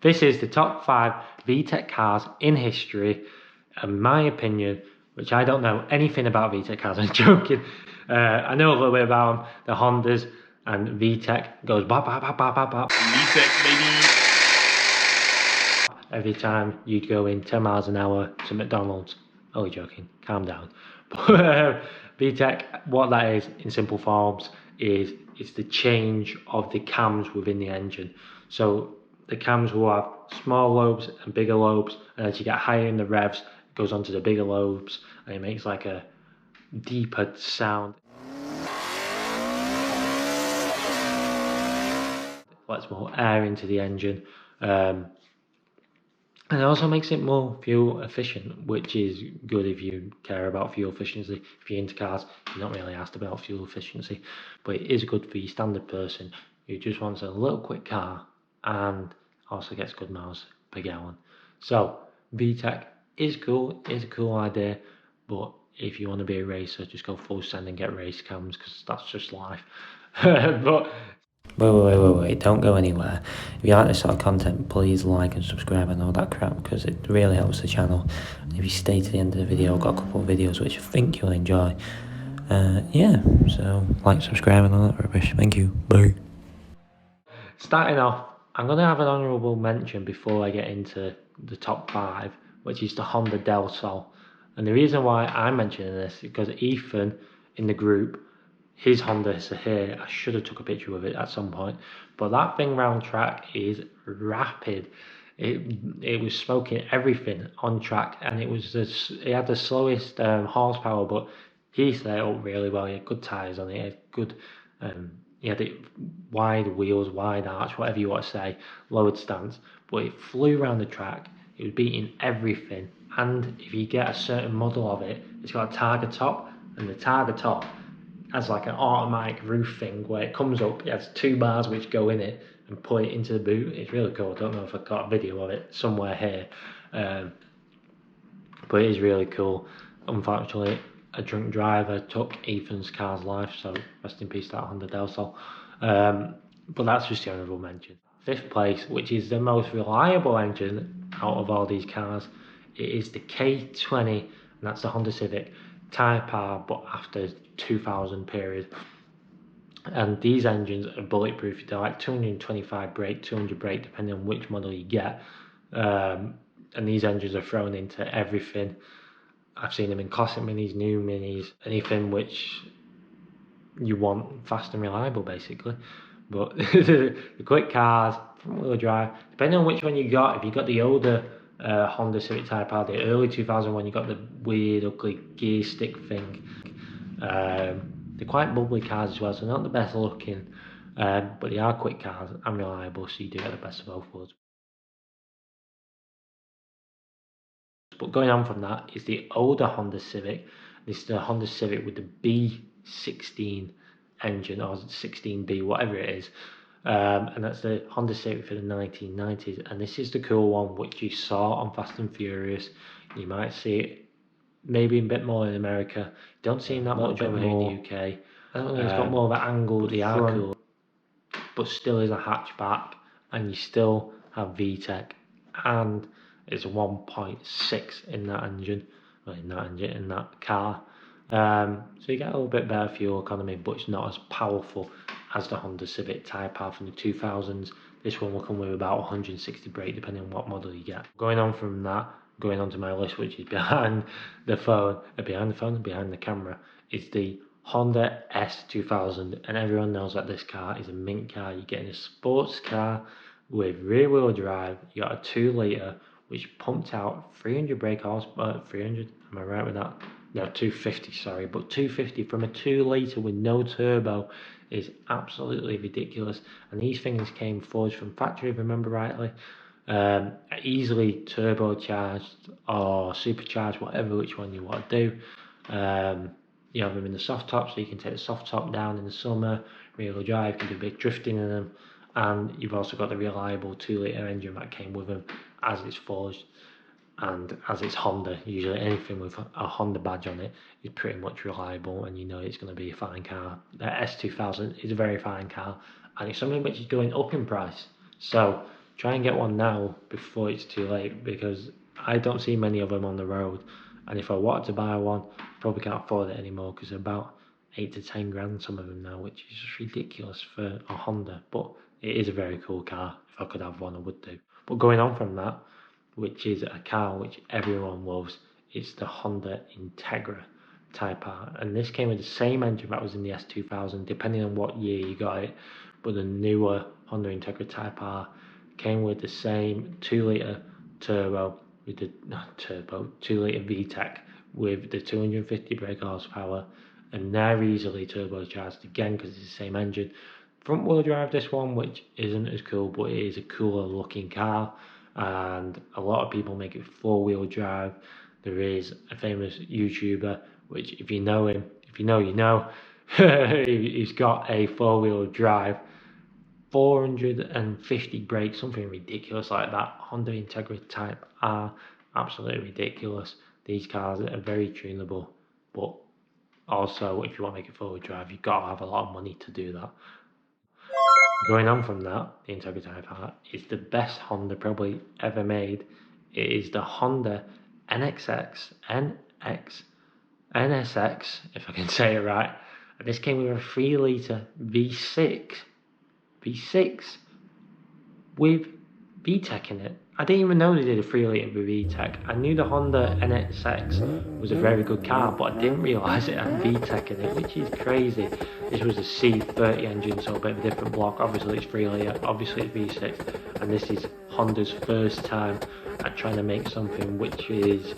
This is the top 5 VTEC cars in history, in my opinion, which I don't know anything about VTEC cars. I'm joking. I know a little bit about them, the Hondas, and VTEC goes bop, bop, bop, bop, bop, bop. VTEC, baby. Every time you go in 10 miles an hour to McDonald's. Only joking, calm down. But VTEC, what that is in simple forms, is it's the change of the cams within the engine. So the cams will have small lobes and bigger lobes, and as you get higher in the revs, it goes onto the bigger lobes, and it makes like a deeper sound. Lets more air into the engine. And it also makes it more fuel efficient, which is good if you care about fuel efficiency. If you're into cars, you're not really asked about fuel efficiency, but it is good for your standard person who just wants a little quick car and also gets good miles per gallon. So VTEC is cool, it's a cool idea, but if you want to be a racer, just go full send and get race cams, because that's just life. But Wait, don't go anywhere. If you like this sort of content, please like and subscribe and all that crap, because it really helps the channel. And if you stay to the end of the video, I've got a couple of videos which I think you'll enjoy. Yeah, so like, subscribe and all that rubbish. Thank you, bye. Starting off, I'm going to have an honourable mention before I get into the top 5, which is the Honda Del Sol. And the reason why I'm mentioning this is because Ethan in the group, his Honda is here. I should have took a picture of it at some point, but that thing round track is rapid. It was smoking everything on track, and it had the slowest horsepower, but he set it up really well. He had good tyres on it, he had good he had it wide wheels, wide arch, whatever you want to say, lowered stance, but it flew around the track. It was beating everything, and if you get a certain model of it, it's got a Targa top, and the Targa top has like an automatic roof thing where it comes up, it has 2 bars which go in it and put it into the boot. It's really cool. I don't know if I've got a video of it somewhere here, but it is really cool. Unfortunately, a drunk driver took Ethan's car's life, so rest in peace that Honda Del Sol. But that's just the honourable mention. 5th place, which is the most reliable engine out of all these cars, it is the K20, and that's the Honda Civic Type R, but after 2000 period. And these engines are bulletproof. They're like 225 brake, 200 brake, depending on which model you get. And these engines are thrown into everything. I've seen them in classic minis, new minis, anything which you want fast and reliable, basically. But the quick cars, front wheel drive, depending on which one you got. If you got the older Honda Civic Type R, the early 2000 one, you got the weird ugly gear stick thing. They're quite bubbly cars as well, so not the best looking, but they are quick cars and reliable, so you do get the best of both worlds. But going on from that is the older Honda Civic. This is the Honda Civic with the B16 engine, or 16B, whatever it is. And that's the Honda Civic for the 1990s. And this is the cool one which you saw on Fast and Furious. You might see it maybe a bit more in America. Don't see it that much over here in the UK. I don't know, it's got more of an angle, they are cool, but still is a hatchback, and you still have VTEC, and it's a 1.6 in that engine, well, in that car. So you get a little bit better fuel economy, but it's not as powerful as the Honda Civic Type R from the 2000s. This one will come with about 160 brake, depending on what model you get. Going on from that, going on to my list, which is behind the camera, is the Honda S2000, and everyone knows that this car is a mint car. You're getting a sports car with rear wheel drive. You got a 2 litre which pumped out 300 brake horsepower. 300, am I right with that? No, 250, sorry, but 250 from a 2 litre with no turbo is absolutely ridiculous. And these things came forged from factory, if I remember rightly. Easily turbocharged or supercharged, which one you want to do. You have them in the soft top, so you can take the soft top down in the summer. Rear wheel drive, you can do a bit of drifting in them, and you've also got the reliable 2 litre engine that came with them as it's forged, and as it's Honda. Usually anything with a Honda badge on it is pretty much reliable, and you know it's going to be a fine car. The S2000 is a very fine car, and it's something which is going up in price. So try and get one now before it's too late, because I don't see many of them on the road, and if I wanted to buy one, I probably can't afford it anymore, because they're about 8 to 10 grand some of them now, which is just ridiculous for a Honda. But it is a very cool car. If I could have one, I would do. But going on from that, which is a car which everyone loves, it's the Honda Integra Type R, and this came with the same engine that was in the S2000, depending on what year you got it. But the newer Honda Integra Type R came with the same 2-litre turbo, with the 2-litre VTEC with the 250 brake horsepower, and they're easily turbocharged again because it's the same engine. Front wheel drive this one, which isn't as cool, but it is a cooler looking car, and a lot of people make it 4-wheel drive. There is a famous YouTuber, which if you know him, if you know, you know, he's got a 4-wheel drive 450 brake, something ridiculous like that. Honda Integra Type R, absolutely ridiculous. These cars are very tunable, but also if you want to make it 4-wheel drive, you've got to have a lot of money to do that. Going on from that, the Integra Type R is the best Honda probably ever made. It is the Honda NSX, if I can say it right. And this came with a 3-litre V6 with VTEC in it. I didn't even know they did a 3-litre with VTEC. I knew the Honda NSX was a very good car, but I didn't realise it had VTEC in it, which is crazy. This was a C30 engine, so a bit of a different block. Obviously it's 3-litre, obviously it's V6, and this is Honda's first time at trying to make something which is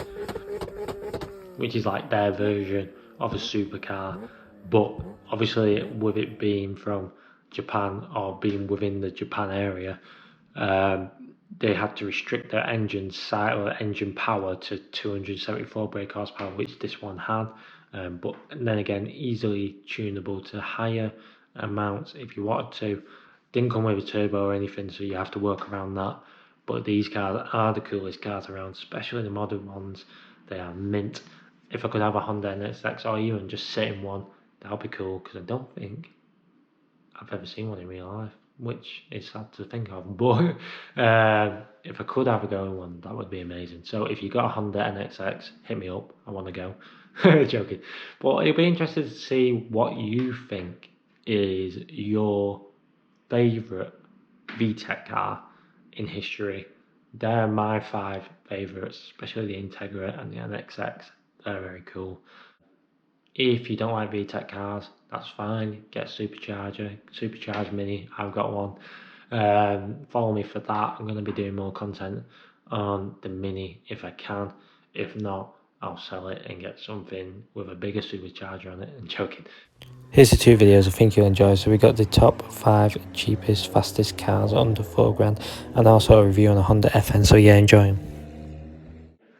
like their version of a supercar. But obviously with it being from Japan, or being within the Japan area, they had to restrict their engine power to 274 brake horsepower, which this one had. But then again, easily tunable to higher amounts if you wanted to. Didn't come with a turbo or anything, so you have to work around that. But these cars are the coolest cars around, especially the modern ones. They are mint. If I could have a Honda NSX, or even just sit in one, that would be cool, because I don't think I've ever seen one in real life, which is sad to think of. But if I could have a go in one, that would be amazing. So if you got a Honda NSX, hit me up. I want to go. Joking. But it'll be interesting to see what you think is your favourite VTEC car in history. They're my 5 favourites, especially the Integra and the NSX. They're very cool. If you don't like VTEC cars, that's fine. Get a supercharged Mini. I've got one. Follow me for that. I'm going to be doing more content on the Mini if I can. If not, I'll sell it and get something with a bigger supercharger on it. I'm joking. Here's the 2 videos I think you'll enjoy. So we got the top 5 cheapest, fastest cars under 4 grand, and also a review on a Honda FN. So yeah, enjoy them.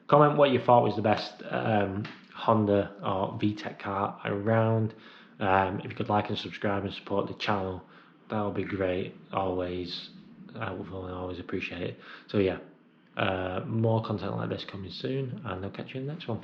Comment what you thought was the best Honda or VTEC car around. If you could like and subscribe and support the channel, that would be great. Always, I will always appreciate it. So yeah, more content like this coming soon, and I'll catch you in the next one.